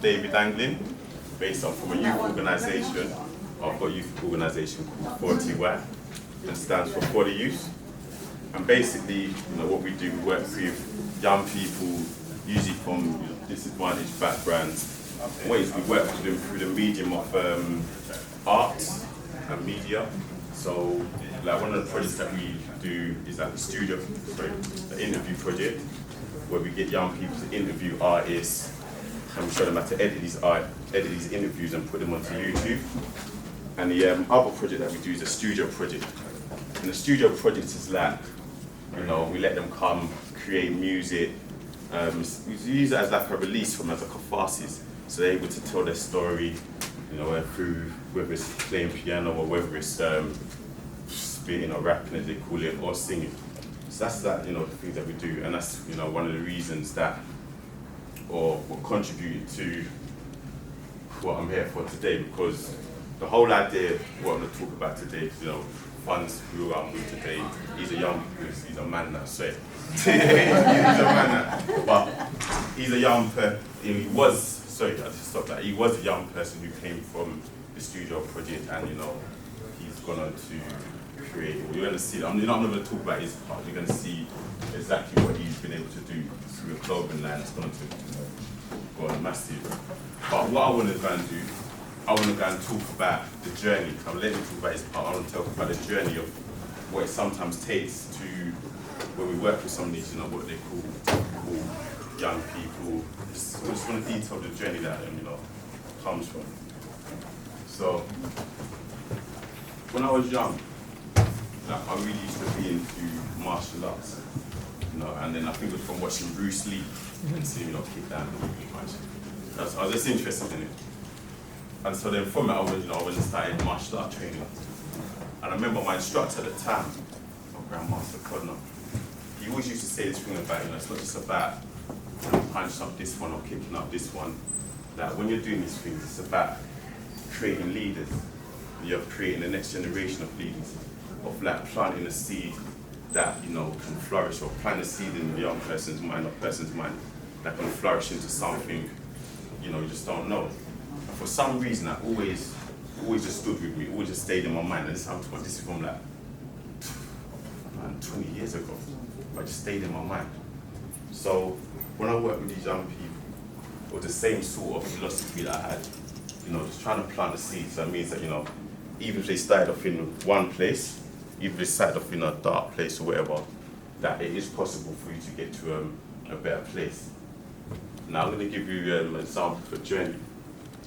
David Anglin, based on from a youth organisation. I've got a youth organisation called 4TY, and stands for For the Youth. And basically, what we do, we work with young people, usually from disadvantaged backgrounds. Ways we work with them through the medium of art and media. So, like one of the projects that we do is like the interview project, where we get young people to interview artists, and we show them how to edit these interviews and put them onto YouTube. And the other project that we do is a studio project. And the studio project is like, we let them come, create music. We use it as like a release from as a catharsis. So they're able to tell their story, through whether it's playing piano or whether it's spitting or rapping as they call it, or singing. So that's that, the things that we do, and that's one of the reasons that, or what contributed to what I'm here for today, because the whole idea of what I'm going to talk about today is, Funds, who I'm with today, he's a man now, so he's a man now, but he's a young person, he was a young person who came from the studio project, and he's gone on to create. You're going to see, I'm not going to talk about his part, you're going to see exactly what he's been able to do through a clothing line. It's going to go on massive. But what I want to go and do, I want to go and talk about the journey. I'm letting him talk about his part. I want to talk about the journey of what it sometimes takes to, when we work with some of these, what they call young people. I just want to detail the journey that comes from. So, when I was young, I really used to be into martial arts, and then I think it was from watching Bruce Lee and seeing kick down and punch. I was just interested in it. And so then from it, I went and started martial art training. And I remember my instructor at the time, my Grandmaster Codner, he always used to say this thing about, it's not just about punching up this one or kicking up this one. That when you're doing these things, it's about creating leaders. You're creating the next generation of leaders, of like planting a seed that can flourish, or plant a seed in a young person's mind or person's mind that can flourish into something you just don't know. And for some reason, that always just stood with me, always just stayed in my mind. And this is from like 20 years ago, but it just stayed in my mind. So when I work with these young people, it was the same sort of philosophy that I had, just trying to plant a seed. So it means that, even if they started off in one place, even if they started off in a dark place or whatever, that it is possible for you to get to a better place. Now I'm going to give you an example for a journey.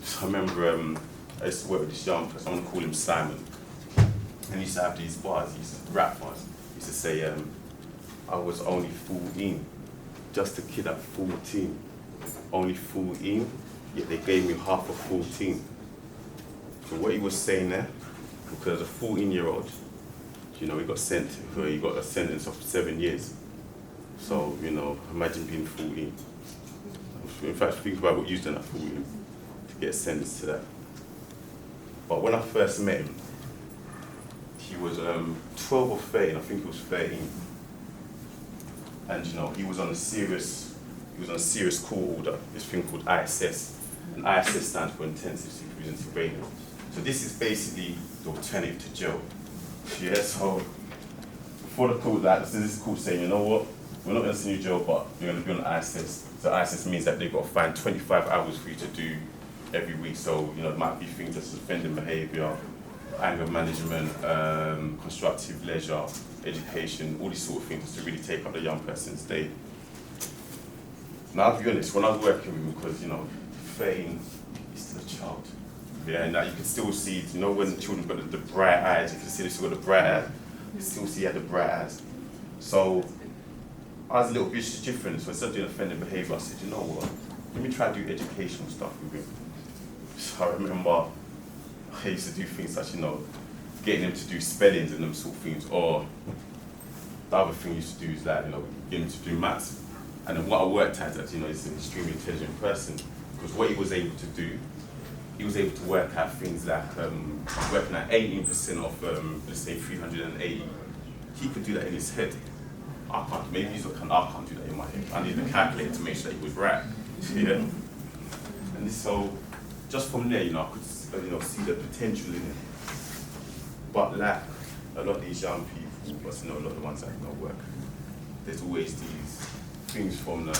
So I remember I used to work with this young person, I'm going to call him Simon. And he used to have these bars, he used to rap bars. He used to say, I was only 14, just a kid at 14. Only 14, yet they gave me half of 14. So what he was saying there, because a 14-year-old, he got he got a sentence of 7 years. So, imagine being 14. In fact, think about what you've done at 14 to get sentenced to that. But when I first met him, he was 12 or 13, I think he was 13. And he was on a serious court order, this thing called ISS. And ISS stands for Intensive Supervision Surveillance. So this is basically the alternative to jail. Yeah, so before the court, this is court saying, you know what, we're not going to send you to jail, but you're going to be on ISS. So ISS means that they've got to find 25 hours for you to do every week. So, it might be things such as offending behaviour, anger management, constructive leisure, education, all these sort of things to really take up the young person's day. Now, I'll be honest, when I was working with him, because, 13 is still a child. Yeah, and now you can still see, when children got the bright eyes, you can see they still got the bright eyes. You can still see he had the bright eyes. So, I was a little bit different, so instead of doing offending behaviour, I said, you know what, let me try to do educational stuff with him. So I remember I used to do things such, getting him to do spellings and them sort of things, or the other thing I used to do is like, get him to do maths. And then what I worked at, he's an extremely intelligent person, because what he was able to do, he was able to work out things like working at 18% of, let's say, 380. He could do that in his head. I can't, maybe he's not, I can't do that in my head. I need the calculator to make sure that he was right. Yeah. And so just from there, I could see the potential in it. But like a lot of these young people, but a lot of the ones that work, there's always these things from the